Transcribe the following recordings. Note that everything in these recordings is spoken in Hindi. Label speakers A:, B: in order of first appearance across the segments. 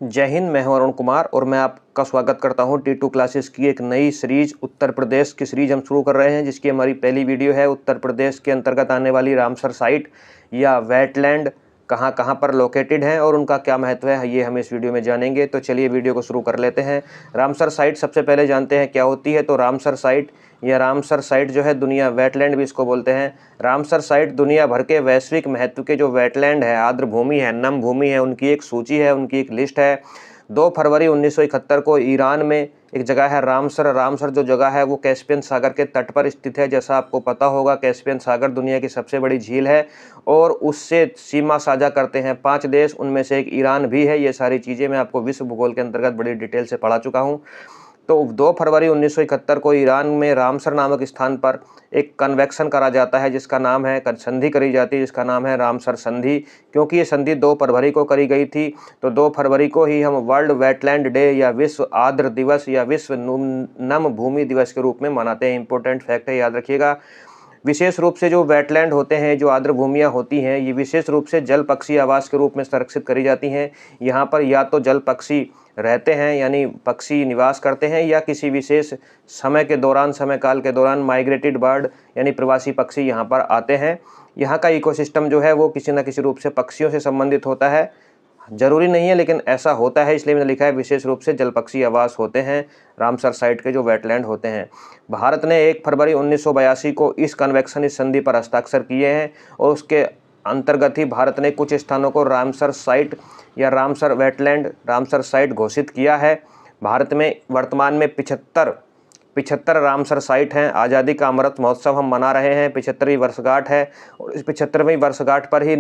A: जय हिंद। मैं हूं अरुण कुमार और मैं आपका स्वागत करता हूं T2 क्लासेस की एक नई सीरीज उत्तर प्रदेश की सीरीज हम शुरू कर रहे हैं, जिसकी हमारी पहली वीडियो है उत्तर प्रदेश के अंतर्गत आने वाली रामसर साइट या वेटलैंड कहां कहां पर लोकेटेड हैं और उनका क्या महत्व है, ये हम इस वीडियो में जानेंगे। तो चलिए वीडियो को शुरू कर लेते हैं। रामसर साइट सबसे पहले जानते हैं क्या होती है। तो रामसर साइट या रामसर साइट जो है, दुनिया वेटलैंड भी इसको बोलते हैं। रामसर साइट दुनिया भर के वैश्विक महत्व के जो वेटलैंड है, आर्द्र भूमि है, नम भूमि है, उनकी एक सूची है, उनकी एक लिस्ट है। 2 फरवरी 1971 को ईरान में एक जगह है रामसर। रामसर जो जगह है वो कैस्पियन सागर के तट पर स्थित है। जैसा आपको पता होगा, कैस्पियन सागर दुनिया की सबसे बड़ी झील है और उससे सीमा साझा करते हैं 5 देश, उनमें से एक ईरान भी है। ये सारी चीज़ें मैं आपको विश्व भूगोल के अंतर्गत बड़ी डिटेल से पढ़ा चुका हूँ। तो 2 फरवरी 1971 को ईरान में रामसर नामक स्थान पर एक कन्वेक्शन करा जाता है, जिसका नाम है संधि करी जाती है, जिसका नाम है रामसर संधि। क्योंकि ये संधि 2 फरवरी को करी गई थी, तो 2 फरवरी को ही हम वर्ल्ड वेटलैंड डे या विश्व आर्द्र दिवस या विश्व नम भूमि दिवस के रूप में मनाते हैं। इंपॉर्टेंट फैक्ट है, याद रखिएगा। विशेष रूप से जो वेटलैंड होते हैं, जो आर्द्र भूमियाँ होती हैं, ये विशेष रूप से जल पक्षी आवास के रूप में संरक्षित करी जाती हैं। यहाँ पर या तो जल पक्षी रहते हैं, यानी पक्षी निवास करते हैं, या किसी विशेष समय के दौरान, समय काल के दौरान माइग्रेटेड बर्ड यानी प्रवासी पक्षी यहाँ पर आते हैं। यहाँ का इकोसिस्टम जो है वो किसी न किसी रूप से पक्षियों से संबंधित होता है। जरूरी नहीं है, लेकिन ऐसा होता है, इसलिए मैंने लिखा है विशेष रूप से जल पक्षी आवास होते हैं रामसर साइट के जो वेटलैंड होते हैं। भारत ने 1 फरवरी 1982 को इस कन्वेक्शन, इस संधि पर हस्ताक्षर किए हैं और उसके अंतर्गत ही भारत ने कुछ स्थानों को रामसर साइट या रामसर वेटलैंड, रामसर साइट घोषित किया है। भारत में वर्तमान में 75 रामसर साइट हैं। आज़ादी का अमृत महोत्सव हम मना रहे हैं, 75वीं वर्षगांठ है और इस 75वीं वर्षगांठ पर ही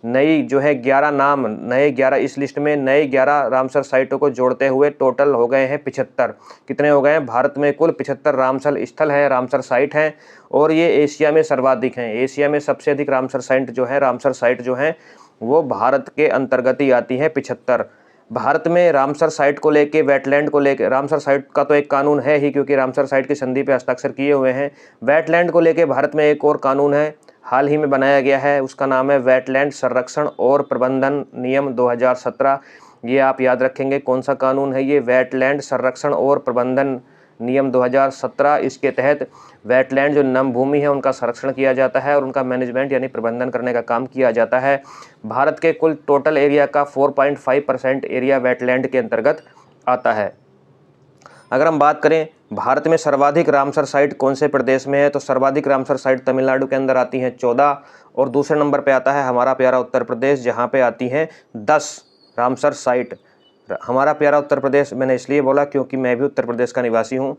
A: नई जो है 11 नाम, नए 11 इस लिस्ट में नए 11 रामसर साइटों को जोड़ते हुए टोटल हो गए हैं 75। कितने हो गए हैं? भारत में कुल 75 रामसर स्थल हैं, रामसर साइट हैं और ये एशिया में सर्वाधिक हैं। एशिया में सबसे अधिक रामसर साइट जो हैं वो भारत के अंतर्गत ही आती हैं, 75। भारत में रामसर साइट को लेके, वेटलैंड को लेके, रामसर साइट का तो एक कानून है ही, क्योंकि रामसर साइट की संधि पे हस्ताक्षर किए हुए हैं। वेटलैंड को लेके भारत में एक और कानून है, हाल ही में बनाया गया है, उसका नाम है वेटलैंड संरक्षण और प्रबंधन नियम 2017। ये आप याद रखेंगे कौन सा कानून है ये, वेटलैंड संरक्षण और प्रबंधन नियम 2017। इसके तहत वेटलैंड जो नम भूमि है उनका संरक्षण किया जाता है और उनका मैनेजमेंट यानी प्रबंधन करने का काम किया जाता है। भारत के कुल टोटल एरिया का 4.5% एरिया वेटलैंड के अंतर्गत आता है। अगर हम बात करें भारत में सर्वाधिक रामसर साइट कौन से प्रदेश में है, तो सर्वाधिक रामसर साइट तमिलनाडु के अंदर आती हैं 14 और दूसरे नंबर पे आता है हमारा प्यारा उत्तर प्रदेश, जहाँ पे आती हैं 10 रामसर साइट। हमारा प्यारा उत्तर प्रदेश मैंने इसलिए बोला क्योंकि मैं भी उत्तर प्रदेश का निवासी हूँ।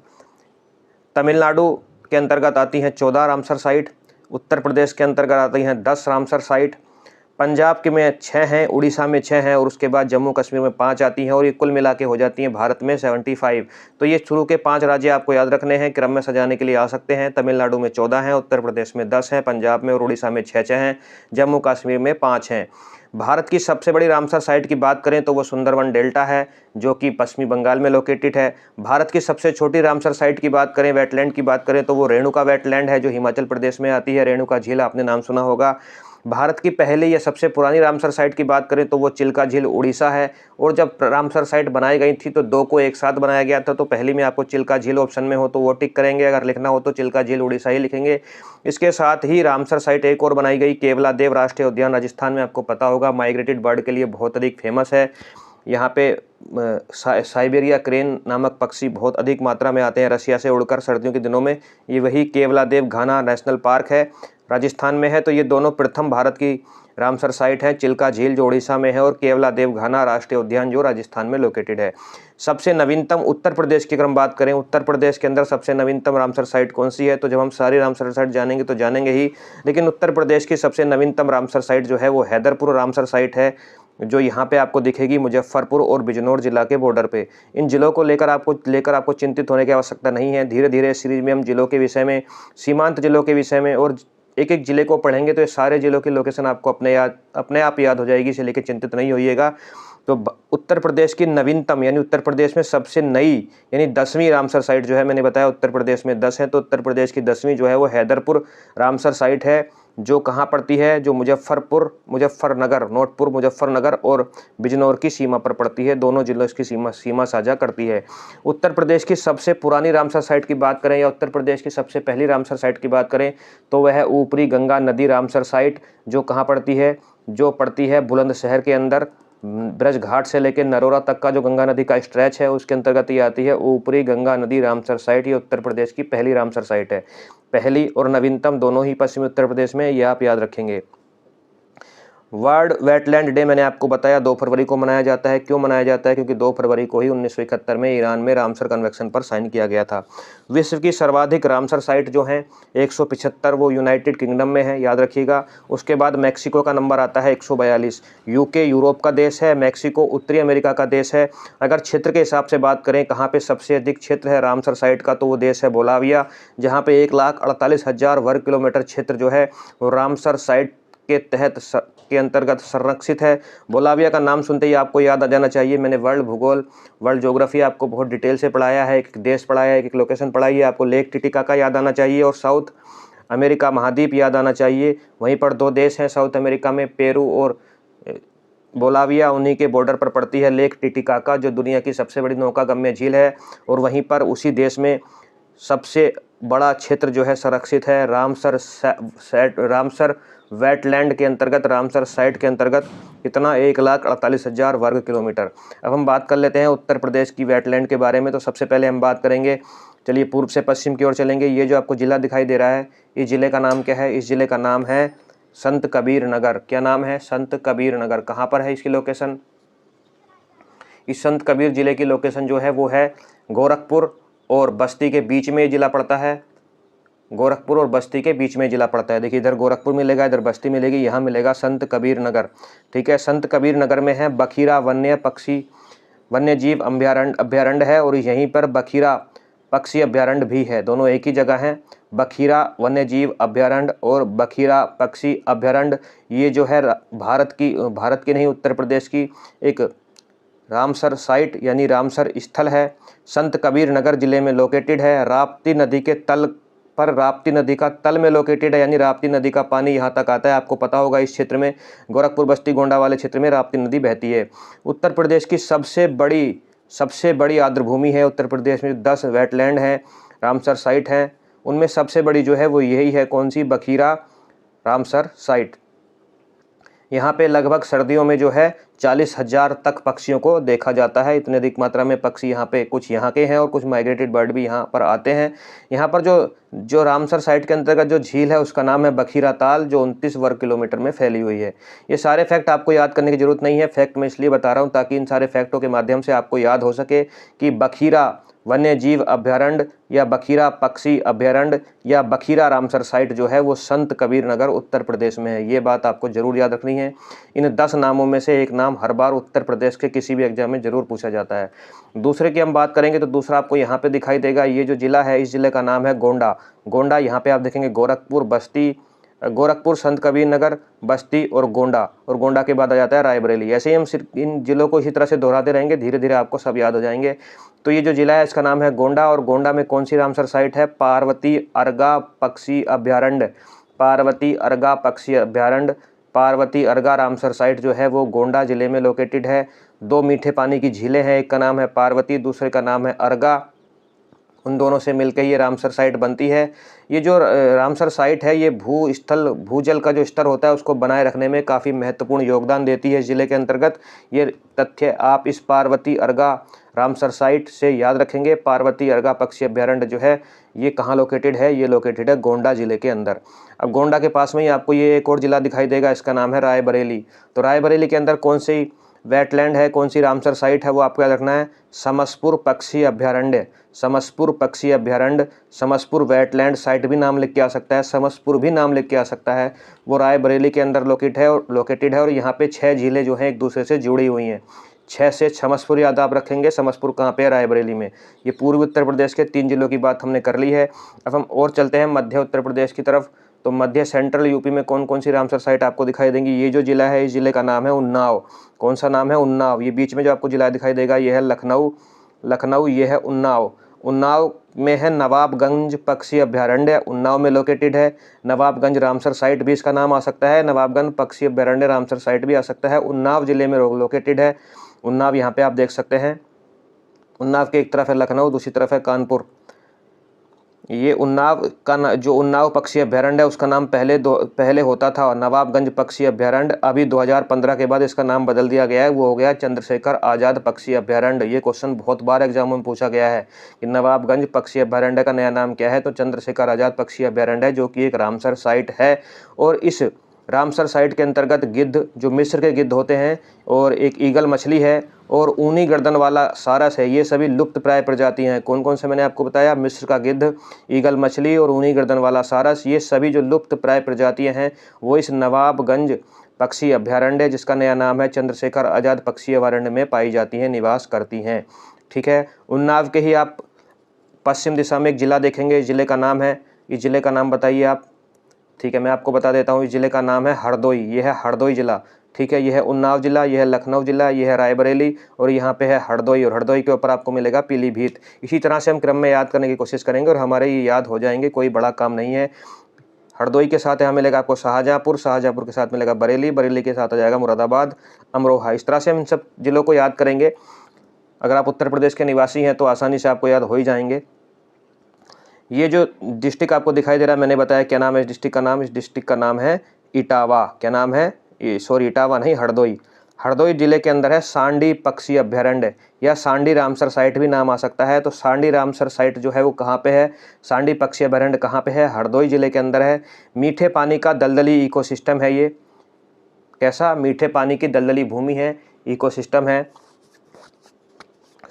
A: तमिलनाडु के अंतर्गत आती हैं 14 रामसर साइट, उत्तर प्रदेश के अंतर्गत आती हैं 10 रामसर साइट, पंजाब के में 6 हैं, उड़ीसा में 6 हैं और उसके बाद जम्मू कश्मीर में 5 आती हैं और ये कुल मिला के हो जाती हैं भारत में 75। तो ये शुरू के 5 राज्य आपको याद रखने हैं, क्रम में सजाने के लिए आ सकते हैं। तमिलनाडु में 14 हैं, उत्तर प्रदेश में 10 हैं, पंजाब में और उड़ीसा में 6 हैं, जम्मू कश्मीर में 5 हैं। भारत की सबसे बड़ी रामसर साइट की बात करें तो वो सुंदरवन डेल्टा है, जो कि पश्चिमी बंगाल में लोकेटेड है। भारत की सबसे छोटी रामसर साइट की बात करें, वेटलैंड की बात करें, तो वो रेणुका वेटलैंड है, जो हिमाचल प्रदेश में आती है। रेणुका झील आपने नाम सुना होगा। भारत की पहली या सबसे पुरानी रामसर साइट की बात करें तो वो चिल्का झील उड़ीसा है। और जब रामसर साइट बनाई गई थी तो 2 को एक साथ बनाया गया था, तो पहली में आपको चिल्का झील ऑप्शन में हो तो वो टिक करेंगे, अगर लिखना हो तो चिल्का झील उड़ीसा ही लिखेंगे। इसके साथ ही रामसर साइट एक और बनाई गई, केवला देव राष्ट्रीय उद्यान, राजस्थान में, आपको पता होगा माइग्रेटेड बर्ड के लिए बहुत अधिक फेमस है। यहाँ पे साइबेरिया क्रेन नामक पक्षी बहुत अधिक मात्रा में आते हैं रसिया से उड़कर सर्दियों के दिनों में। ये वही केवला देव घाना नेशनल पार्क है, राजस्थान में है। तो ये दोनों प्रथम भारत की रामसर साइट है, चिल्का झील जो उड़ीसा में है और केवला देव घाना राष्ट्रीय उद्यान जो राजस्थान में लोकेटेड है। सबसे नवीनतम उत्तर प्रदेश की अगर हम बात करें, उत्तर प्रदेश के अंदर सबसे नवीनतम रामसर साइट कौन सी है, तो जब हम सारी रामसर साइट जानेंगे तो जानेंगे ही, लेकिन उत्तर प्रदेश की सबसे नवीनतम रामसर साइट जो है वो हैदरपुर रामसर साइट है, जो यहाँ पे आपको दिखेगी मुजफ्फरपुर और बिजनौर जिला के बॉर्डर पे। इन जिलों को लेकर आपको चिंतित होने की आवश्यकता नहीं है। धीरे धीरे सीरीज में हम जिलों के विषय में, सीमांत जिलों के विषय में और एक एक जिले को पढ़ेंगे तो ये सारे जिलों की लोकेशन आपको अपने आप याद हो जाएगी, इसे लेकर चिंतित नहीं होइएगा। तो उत्तर प्रदेश की नवीनतम यानी उत्तर प्रदेश में सबसे नई यानी 10वीं रामसर साइट जो है, मैंने बताया उत्तर प्रदेश में 10 है, तो उत्तर प्रदेश की 10वीं जो है वो हैदरपुर रामसर साइट है। जो कहाँ पड़ती है, जो मुजफ्फरनगर, नोटपुर मुजफ्फरनगर और बिजनौर की सीमा पर पड़ती है। दोनों जिलों की सीमा साझा करती है। उत्तर प्रदेश की सबसे पुरानी रामसर साइट की बात करें या उत्तर प्रदेश की सबसे पहली रामसर साइट की बात करें तो वह है ऊपरी गंगा नदी रामसर साइट, जो कहाँ पड़ती है, जो पड़ती है बुलंदशहर के अंदर। ब्रज घाट से लेकर नरोरा तक का जो गंगा नदी का स्ट्रेच है उसके अंतर्गत ये आती है ऊपरी गंगा नदी रामसर साइट। ये उत्तर प्रदेश की पहली रामसर साइट है। पहली और नवीनतम दोनों ही पश्चिमी उत्तर प्रदेश में, ये आप याद रखेंगे। वर्ल्ड वेटलैंड डे मैंने आपको बताया 2 फरवरी को मनाया जाता है। क्यों मनाया जाता है? क्योंकि 2 फरवरी को ही 1971 में ईरान में रामसर कन्वेंशन पर साइन किया गया था। विश्व की सर्वाधिक रामसर साइट जो हैं 175, वो यूनाइटेड किंगडम में है, याद रखिएगा। उसके बाद मैक्सिको का नंबर आता है 142। यूके यूरोप का देश है, मैक्सिको उत्तरी अमेरिका का देश है। अगर क्षेत्र के हिसाब से बात करें कहाँ पे सबसे अधिक क्षेत्र है रामसर साइट का, तो वो देश है बोलाविया, जहाँ पे 1,48,000 वर्ग किलोमीटर क्षेत्र जो है वो रामसर साइट के तहत के अंतर्गत संरक्षित है। बोलाविया का नाम सुनते ही आपको याद आ जाना चाहिए, मैंने वर्ल्ड भूगोल, वर्ल्ड ज्योग्राफी आपको बहुत डिटेल से पढ़ाया है, एक देश पढ़ाया है, एक लोकेशन पढ़ाई है। आपको लेक टिटिकाका याद आना चाहिए और साउथ अमेरिका महाद्वीप याद आना चाहिए। वहीं पर 2 देश हैं साउथ अमेरिका में, पेरू और बोलाविया, उन्हीं के बॉर्डर पर पड़ती है लेक टिटिकाका, जो दुनिया की सबसे बड़ी नौकागम्य झील है। और वहीं पर उसी देश में सबसे बड़ा क्षेत्र जो है संरक्षित है रामसर वेटलैंड के अंतर्गत, रामसर साइट के अंतर्गत। कितना? 1,48,000 वर्ग किलोमीटर। अब हम बात कर लेते हैं उत्तर प्रदेश की वेटलैंड के बारे में। तो सबसे पहले हम बात करेंगे, चलिए पूर्व से पश्चिम की ओर चलेंगे। ये जो आपको जिला दिखाई दे रहा है, इस जिले का नाम क्या है? इस जिले का नाम है संत कबीर नगर। क्या नाम है? संत कबीर नगर। कहाँ पर है इसकी लोकेशन? इस संत कबीर जिले की लोकेशन जो है वो है गोरखपुर और बस्ती के बीच में जिला पड़ता है। गोरखपुर और बस्ती के बीच में जिला पड़ता है। देखिए इधर गोरखपुर मिलेगा, इधर बस्ती मिलेगी, यहाँ मिलेगा संत कबीर नगर। ठीक है, संत कबीर नगर में है बखीरा वन्य जीव अभ्यारण्य है और यहीं पर बखीरा पक्षी अभ्यारण्य भी है। दोनों एक ही जगह हैं, बखीरा वन्य जीव अभ्यारण्य और बखीरा पक्षी अभ्यारण्य। ये जो है भारत की नहीं, उत्तर प्रदेश की एक रामसर साइट यानी रामसर स्थल है। संत कबीर नगर जिले में लोकेटेड है। राप्ती नदी के तल पर, राप्ती नदी का तल में लोकेटेड है, यानी राप्ती नदी का पानी यहाँ तक आता है। आपको पता होगा इस क्षेत्र में, गोरखपुर बस्ती गोंडा वाले क्षेत्र में राप्ती नदी बहती है। उत्तर प्रदेश की सबसे बड़ी आर्द्रभूमि है। उत्तर प्रदेश में 10 वेटलैंड हैं, रामसर साइट हैं, उनमें सबसे बड़ी जो है वो यही है। कौन सी? Bakhira Ramsar site. यहाँ पे लगभग सर्दियों में जो है 40,000 तक पक्षियों को देखा जाता है। इतने अधिक मात्रा में पक्षी यहाँ पे, कुछ यहाँ के हैं और कुछ माइग्रेटेड बर्ड भी यहाँ पर आते हैं। यहाँ पर जो रामसर साइट के अंतर्गत जो झील है उसका नाम है बखीरा ताल, जो 29 वर्ग किलोमीटर में फैली हुई है। ये सारे फैक्ट आपको याद करने की जरूरत नहीं है, फैक्ट मैं इसलिए बता रहा हूँ ताकि इन सारे फैक्टों के माध्यम से आपको याद हो सके कि बखीरा वन्य जीव अभ्यारण्य या बखीरा पक्षी अभ्यारण्य या बखीरा रामसर साइट जो है वो संत कबीर नगर उत्तर प्रदेश में है। ये बात आपको जरूर याद रखनी है। इन 10 नामों में से एक नाम हर बार उत्तर प्रदेश के किसी भी एग्जाम में जरूर पूछा जाता है। दूसरे की हम बात करेंगे तो दूसरा आपको यहाँ पे दिखाई देगा। ये जो जिला है, इस जिले का नाम है गोंडा। यहाँ पे आप देखेंगे गोरखपुर, संत कबीर नगर, बस्ती और गोंडा के बाद आ जाता है रायबरेली। ऐसे ही हम सिर्फ इन जिलों को इसी तरह से दोहराते रहेंगे, धीरे धीरे आपको सब याद हो जाएंगे। तो ये जो जिला है इसका नाम है गोंडा, और गोंडा में कौन सी रामसर साइट है? पार्वती अर्गा पक्षी अभ्यारण्य। पार्वती अर्गा रामसर साइट जो है वो गोंडा जिले में लोकेटेड है। 2 मीठे पानी की झीलें हैं, एक का नाम है पार्वती, दूसरे का नाम है अर्गा। उन दोनों से मिलकर ये रामसर साइट बनती है। ये जो रामसर साइट है ये भूजल का जो स्तर होता है उसको बनाए रखने में काफ़ी महत्वपूर्ण योगदान देती है जिले के अंतर्गत। ये तथ्य आप इस पार्वती अर्गा रामसर साइट से याद रखेंगे। पार्वती अर्गा पक्षी अभ्यारण्य जो है ये कहाँ लोकेटेड है? ये लोकेटेड है गोंडा जिले के अंदर। अब गोंडा के पास में ही आपको ये एक और जिला दिखाई देगा, इसका नाम है रायबरेली। तो रायबरेली के अंदर कौन सी वेटलैंड है, कौन सी रामसर साइट है, वो आपको याद रखना है। समसपुर पक्षी अभ्यारण्य। समसपुर वेटलैंड साइट भी नाम लिख के आ सकता है, समसपुर भी नाम लिख के आ सकता है। वो रायबरेली के अंदर लोकेटेड है और यहाँ पे 6 झीलें जो हैं एक दूसरे से जुड़ी हुई हैं। 6 से समसपुर याद आप रखेंगे। समसपुर कहाँ पे है? रायबरेली में। ये पूर्वी उत्तर प्रदेश के 3 जिलों की बात हमने कर ली है। अब हम और चलते हैं मध्य उत्तर प्रदेश की तरफ। तो मध्य सेंट्रल यूपी में कौन कौन सी रामसर साइट आपको दिखाई देंगी? ये जो जिला है इस जिले का नाम है उन्नाव। कौन सा नाम है? उन्नाव। ये बीच में जो आपको जिला दिखाई देगा ये है लखनऊ, ये है उन्नाव। उन्नाव में है नवाबगंज पक्षी अभयारण्य, उन्नाव में लोकेटेड है। नवाबगंज रामसर साइट भी इसका नाम आ सकता है, नवाबगंज पक्षी अभयारण्य रामसर साइट भी आ सकता है। उन्नाव जिले में लोकेटेड है। उन्नाव यहाँ पे आप देख सकते हैं। उन्नाव के एक तरफ है लखनऊ, दूसरी तरफ है कानपुर। ये उन्नाव का जो उन्नाव पक्षी अभयारण्य है उसका नाम पहले होता था नवाबगंज पक्षी अभयारण्य। अभी 2015 के बाद इसका नाम बदल दिया गया है, वो हो गया चंद्रशेखर आज़ाद पक्षी अभयारण्य। ये क्वेश्चन बहुत बार एग्जामों में पूछा गया है कि नवाबगंज पक्षी अभयारण्य का नया नाम क्या है, तो चंद्रशेखर आज़ाद पक्षी अभयारण्य है, जो कि एक रामसर साइट है। और इस रामसर साइट के अंतर्गत गिद्ध, जो मिस्र के गिद्ध होते हैं, और एक ईगल मछली है और ऊनी गर्दन वाला सारस है, ये सभी लुप्त प्राय प्रजाति हैं। कौन कौन से मैंने आपको बताया, मिस्र का गिद्ध, ईगल मछली और ऊनी गर्दन वाला सारस, ये सभी जो लुप्त प्राय प्रजातियां हैं वो इस नवाबगंज पक्षी अभयारण्य, जिसका नया नाम है चंद्रशेखर आज़ाद पक्षी अभयारण्य में पाई जाती हैं, निवास करती हैं। ठीक है। उन्नाव के ही आप पश्चिम दिशा में एक जिला देखेंगे, इस जिले का नाम है, इस जिले का नाम बताइए आप। ठीक है, मैं आपको बता देता हूँ, इस जिले का नाम है हरदोई। ये है हरदोई जिला। ठीक है, यह है उन्नाव जिला, यह है लखनऊ जिला, यह है रायबरेली और यहाँ पे है हरदोई, और हरदोई के ऊपर आपको मिलेगा पीलीभीत। इसी तरह से हम क्रम में याद करने की कोशिश करेंगे और हमारे ये याद हो जाएंगे, कोई बड़ा काम नहीं है। हरदोई के साथ यहाँ मिलेगा आपको शाहजहाँपुर, शाहजहाँपुर के साथ मिलेगा बरेली, बरेली के साथ आ जाएगा मुरादाबाद, अमरोहा। इस तरह से हम इन सब जिलों को याद करेंगे। अगर आप उत्तर प्रदेश के निवासी हैं तो आसानी से आपको याद हो ही जाएंगे। ये जो डिस्ट्रिक्ट आपको दिखाई दे रहा है, मैंने बताया क्या नाम है इस डिस्ट्रिक्ट का नाम, इस डिस्ट्रिक्ट का नाम है इटावा। क्या नाम है, सॉरी इटावा नहीं, हरदोई। हरदोई जिले के अंदर है सांडी पक्षी अभयारण्य, या सांडी रामसर साइट भी नाम आ सकता है। तो सांडी रामसर साइट जो है वो कहाँ पे है, सांडी पक्षी अभयारण्य कहाँ पे है, हरदोई जिले के अंदर है। मीठे पानी का दलदली इकोसिस्टम है ये। कैसा, मीठे पानी की दलदली भूमि है, इकोसिस्टम है।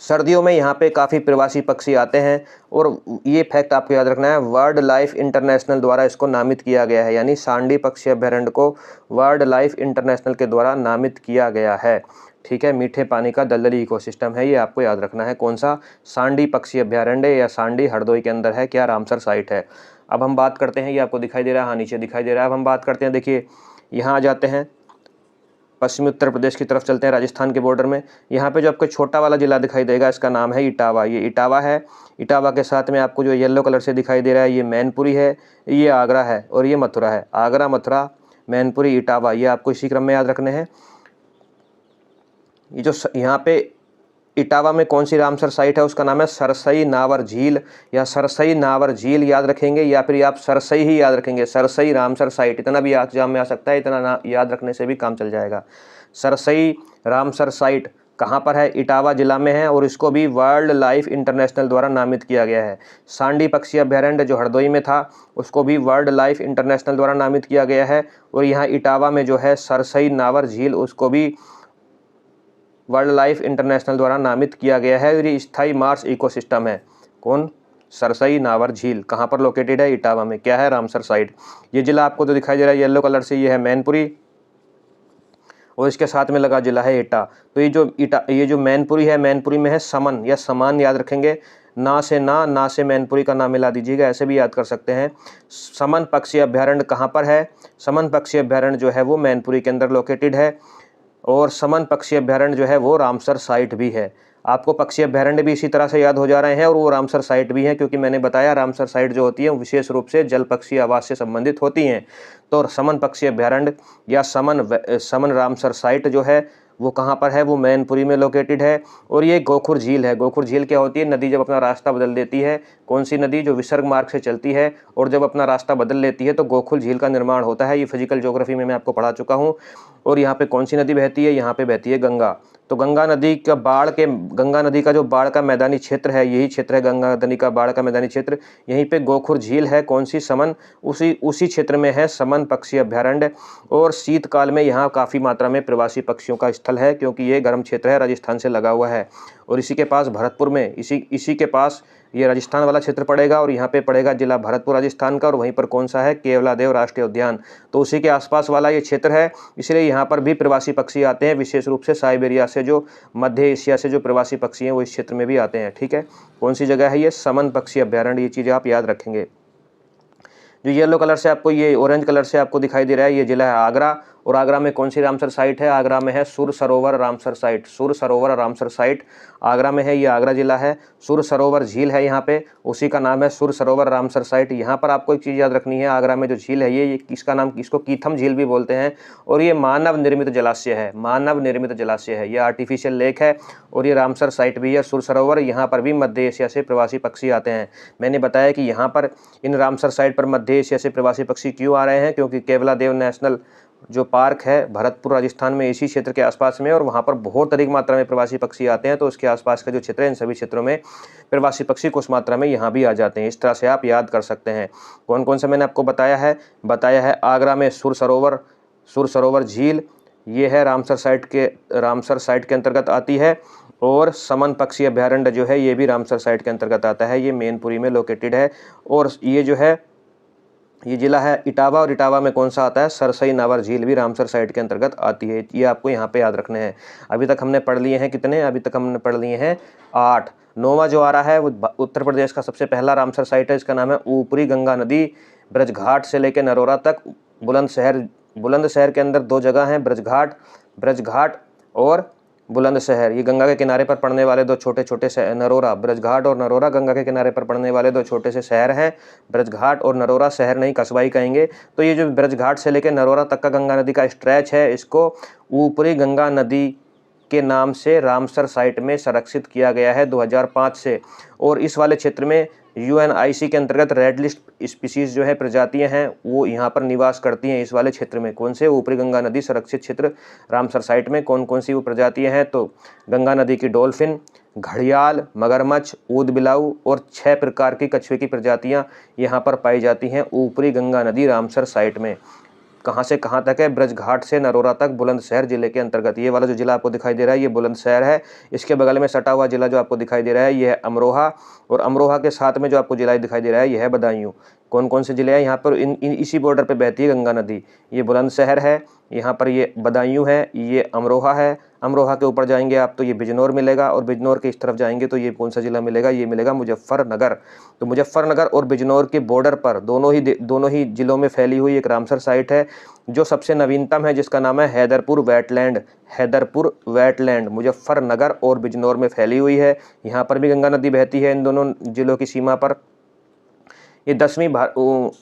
A: सर्दियों में यहाँ पे काफ़ी प्रवासी पक्षी आते हैं, और ये फैक्ट आपको याद रखना है, वर्ल्ड लाइफ इंटरनेशनल द्वारा इसको नामित किया गया है, यानी सांडी पक्षी अभयारण्य को वर्ल्ड लाइफ इंटरनेशनल के द्वारा नामित किया गया है। ठीक है, मीठे पानी का दलदली इकोसिस्टम है, ये आपको याद रखना है। कौन सा, सांडी पक्षी अभयारण्य, या सांडी हरदोई के अंदर है, क्या रामसर साइट है। अब हम बात करते हैं, ये आपको दिखाई दे रहा है, हाँ नीचे दिखाई दे रहा है। अब हम बात करते हैं, देखिए यहाँ आ जाते हैं, पश्चिमी उत्तर प्रदेश की तरफ चलते हैं, राजस्थान के बॉर्डर में। यहाँ पे जो आपको छोटा वाला जिला दिखाई देगा, इसका नाम है इटावा। ये इटावा है। इटावा के साथ में आपको जो येलो कलर से दिखाई दे रहा है, ये मैनपुरी है, ये आगरा है और ये मथुरा है। आगरा, मथुरा, मैनपुरी, इटावा, ये आपको इसी क्रम में याद रखने हैं। ये जो यहाँ पे इटावा में कौन सी रामसर साइट है, उसका नाम है सरसई नावर झील, या सरसई नावर झील याद रखेंगे, या फिर आप सरसई ही याद रखेंगे, सरसई रामसर साइट। इतना भी एग्जाम में आ सकता है, इतना याद रखने से भी काम चल जाएगा। सरसई रामसर साइट कहाँ पर है, इटावा जिला में है, और इसको भी वर्ल्ड लाइफ इंटरनेशनल द्वारा नामित किया गया है। सांडी पक्षी अभयारण्य जो हरदोई में था, उसको भी वर्ल्ड लाइफ इंटरनेशनल द्वारा नामित किया गया है। और यहाँ इटावा में जो है सरसई नावर झील, उसको भी वर्ल्ड लाइफ इंटरनेशनल द्वारा नामित किया गया है। और ये स्थायी मार्स इकोसिस्टम है। कौन, सरसई नावर झील कहाँ पर लोकेटेड है, इटावा में। क्या है, रामसर साइट। ये जिला आपको तो दिखाई दे रहा है येलो कलर से, ये है मैनपुरी, और इसके साथ में लगा जिला है इटा। तो ये जो मैनपुरी है, मैनपुरी में है समन, या समान याद रखेंगे, ना से मैनपुरी का नाम मिला दीजिएगा, ऐसे भी याद कर सकते हैं। समन पक्षी अभयारण्य कहाँ पर है, समन पक्षी अभयारण्य जो है वो मैनपुरी के अंदर लोकेटेड है, और समन पक्षी अभयारण्य जो है वो रामसर साइट भी है। आपको पक्षी अभयारण्य भी इसी तरह से याद हो जा रहे हैं, और वो रामसर साइट भी है, क्योंकि मैंने बताया रामसर साइट जो होती है वो विशेष रूप से जल पक्षी आवास से संबंधित होती हैं। तो समन पक्षी अभयारण्य या समन रामसर साइट जो है वो कहाँ पर है, वो मैनपुरी में लोकेटेड है। और ये गोखुर झील है। गोखुर झील क्या होती है, नदी जब अपना रास्ता बदल देती है, कौन सी नदी, जो विसर्ग मार्ग से चलती है और जब अपना रास्ता बदल लेती है तो गोखुर झील का निर्माण होता है। ये फिजिकल ज्योग्राफी में मैं आपको पढ़ा चुका हूँ। और यहाँ पे कौन सी नदी बहती है, यहाँ पे बहती है गंगा। तो गंगा नदी का जो बाढ़ का मैदानी क्षेत्र है, यही क्षेत्र है गंगा नदी का बाढ़ का मैदानी क्षेत्र। यहीं पे गोखुर झील है, कौन सी, समन, उसी क्षेत्र में है समन पक्षी अभयारण्य। और शीतकाल में यहाँ काफ़ी मात्रा में प्रवासी पक्षियों का स्थल है, क्योंकि ये गर्म क्षेत्र है, राजस्थान से लगा हुआ है। और इसी के पास भरतपुर में, इसी के पास ये राजस्थान वाला क्षेत्र पड़ेगा, और यहाँ पे पड़ेगा जिला भरतपुर राजस्थान का, और वहीं पर कौन सा है, केवलादेव राष्ट्रीय उद्यान। तो उसी के आसपास वाला ये क्षेत्र है, इसलिए यहाँ पर भी प्रवासी पक्षी आते हैं, विशेष रूप से साइबेरिया से, जो मध्य एशिया से जो प्रवासी पक्षी हैं वो इस क्षेत्र में भी आते हैं। ठीक है, कौन सी जगह है ये, समन पक्षी अभयारण्य। ये चीज़ें आप याद रखेंगे। जो येलो कलर से आपको, ये ऑरेंज कलर से आपको दिखाई दे रहा है, ये जिला है आगरा, और आगरा में कौन सी रामसर साइट है? आगरा में है सुर सरोवर रामसर साइट। सुर सरोवर रामसर साइट आगरा में है, ये आगरा जिला है। सुर सरोवर झील है यहाँ पे, उसी का नाम है सुर सरोवर रामसर साइट। यहाँ पर आपको एक चीज़ याद रखनी है, आगरा में जो झील है ये इसका नाम, इसको कीथम झील भी बोलते हैं, और ये मानव निर्मित जलाशय है। मानव निर्मित जलाशय है, ये आर्टिफिशियल लेक है, और ये रामसर साइट भी है सुर सरोवर। यहाँ पर भी मध्य एशिया से प्रवासी पक्षी आते हैं। मैंने बताया कि यहाँ पर इन रामसर साइट पर मध्य एशिया से प्रवासी पक्षी क्यों आ रहे हैं, क्योंकि केवलादेव नेशनल जो पार्क है भरतपुर राजस्थान में, इसी क्षेत्र के आसपास में, और वहाँ पर बहुत अधिक मात्रा में प्रवासी पक्षी आते हैं। तो उसके आसपास के जो क्षेत्र हैं इन सभी क्षेत्रों में प्रवासी पक्षी कुछ मात्रा में यहाँ भी आ जाते हैं। इस तरह से आप याद कर सकते हैं। कौन कौन से मैंने आपको बताया है आगरा में सुर सरोवर झील, ये है रामसर साइट के अंतर्गत आती है, और समन पक्षी अभ्यारण्य जो है ये भी रामसर साइट के अंतर्गत आता है। ये मैनपुरी में लोकेटेड है, और ये जो है ये जिला है इटावा, और इटावा में कौन सा आता है? सरसई नावर झील भी रामसर साइट के अंतर्गत आती है। ये आपको यहाँ पे याद रखने हैं। अभी तक हमने पढ़ लिए हैं कितने? अभी तक हमने पढ़ लिए हैं 8। 9वां जो आ रहा है वो उत्तर प्रदेश का सबसे पहला रामसर साइट है। इसका नाम है ऊपरी गंगा नदी, ब्रजघाट से लेकर नरोरा तक। बुलंदशहर के अंदर 2 जगह हैं, ब्रजघाट और बुलंदशहर। ये गंगा के किनारे पर पड़ने वाले 2 छोटे छोटे नरोरा, ब्रजघाट और नरोरा गंगा के किनारे पर पड़ने वाले 2 छोटे से शहर हैं। ब्रजघाट और नरोरा, शहर नहीं कस्बा ही कहेंगे। तो ये जो ब्रजघाट से लेकर नरोरा तक का गंगा नदी का स्ट्रेच है, इसको ऊपरी गंगा नदी के नाम से रामसर साइट में संरक्षित किया गया है 2005 से। और इस वाले क्षेत्र में UNIC के अंतर्गत रेड लिस्ट स्पीसीज जो है, प्रजातियां हैं, वो यहाँ पर निवास करती हैं इस वाले क्षेत्र में। कौन से? ऊपरी गंगा नदी संरक्षित क्षेत्र रामसर साइट में कौन कौन सी वो प्रजातियां हैं? तो गंगा नदी की डॉल्फिन, घड़ियाल, मगरमच्छ, ऊदबिलाऊ और 6 प्रकार की कछुए की प्रजातियां यहाँ पर पाई जाती हैं ऊपरी गंगा नदी रामसर साइट में। कहाँ से कहाँ तक है? ब्रजघाट से नरोरा तक, बुलंदशहर जिले के अंतर्गत। ये वाला जो जिला आपको दिखाई दे रहा है ये बुलंदशहर है। इसके बगल में सटा हुआ जिला जो आपको दिखाई दे रहा है ये है अमरोहा, और अमरोहा के साथ में जो आपको जिला दिखाई दे रहा है ये है बदायूं। कौन कौन से जिले हैं यहाँ पर? इसी बॉर्डर पे बहती है गंगा नदी। ये बुलंदशहर है, यहाँ पर ये बदायूं है, ये अमरोहा है। अमरोहा के ऊपर जाएंगे आप तो ये बिजनौर मिलेगा, और बिजनौर के इस तरफ जाएंगे तो ये कौन सा जिला मिलेगा? ये मिलेगा मुजफ्फरनगर। तो मुजफ्फरनगर और बिजनौर के बॉर्डर पर दोनों ही जिलों में फैली हुई एक रामसर साइट है, जो सबसे नवीनतम है, जिसका नाम है हैदरपुर वेटलैंड। मुजफ्फरनगर और बिजनौर में फैली हुई है। यहाँ पर भी गंगा नदी बहती है इन दोनों जिलों की सीमा पर। ये 10वीं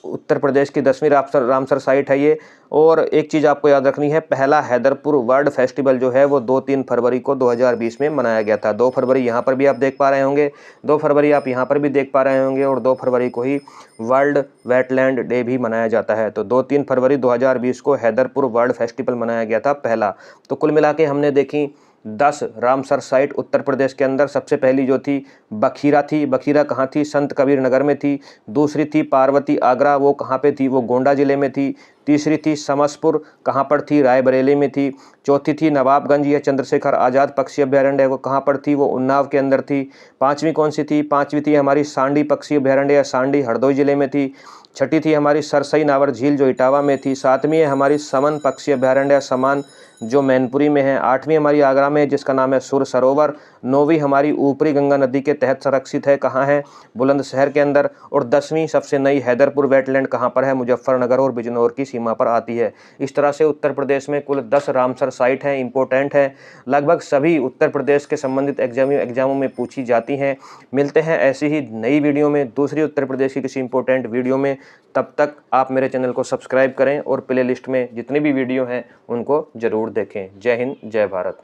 A: उत्तर प्रदेश की 10वीं रामसर साइट है ये। और एक चीज़ आपको याद रखनी है, पहला हैदरपुर वर्ल्ड फेस्टिवल जो है वो 2-3 फरवरी को 2020 में मनाया गया था। 2 फरवरी यहाँ पर भी आप देख पा रहे होंगे, 2 फरवरी आप यहाँ पर भी देख पा रहे होंगे, और 2 फरवरी को ही वर्ल्ड वेटलैंड डे भी मनाया जाता है। तो 2-3 फरवरी 2020 को हैदरपुर वर्ल्ड फेस्टिवल मनाया गया था पहला। तो कुल मिला के हमने देखी 10 रामसर साइट उत्तर प्रदेश के अंदर। सबसे पहली जो थी बखीरा थी। बखीरा कहाँ थी? संत कबीर नगर में थी। दूसरी थी पार्वती आगरा, वो कहाँ पे थी? वो गोंडा जिले में थी। तीसरी थी समसपुर, कहाँ पर थी? रायबरेली में थी। चौथी थी नवाबगंज, या चंद्रशेखर आज़ाद पक्षी अभ्यारण्य है, वो कहाँ पर थी? वो उन्नाव के अंदर थी। 5वीं कौन सी थी? 5वीं थी हमारी सांडी पक्षी अभ्यारण्य, या सांडी हरदोई जिले में थी। 6ठी थी हमारी सरसई नावर झील जो इटावा में थी। 7वीं है हमारी समन पक्षी अभ्यारण्य, समान जो मैनपुरी में है। 8वीं हमारी आगरा में जिसका नाम है सुर सरोवर। 9वीं हमारी ऊपरी गंगा नदी के तहत संरक्षित है, कहाँ है? बुलंदशहर के अंदर। और 10वीं सबसे नई हैदरपुर वेटलैंड कहाँ पर है? मुजफ्फरनगर और बिजनौर की सीमा पर आती है। इस तरह से उत्तर प्रदेश में कुल 10 रामसर साइट हैं, इंपॉर्टेंट है। लगभग सभी उत्तर प्रदेश के संबंधित एग्जामों में पूछी जाती हैं। मिलते हैं ऐसी ही नई वीडियो में, दूसरी उत्तर प्रदेश की किसी इंपॉर्टेंट वीडियो में। तब तक आप मेरे चैनल को सब्सक्राइब करें और प्ले लिस्ट में जितनी भी वीडियो हैं उनको ज़रूर देखें। जय हिंद, जय भारत।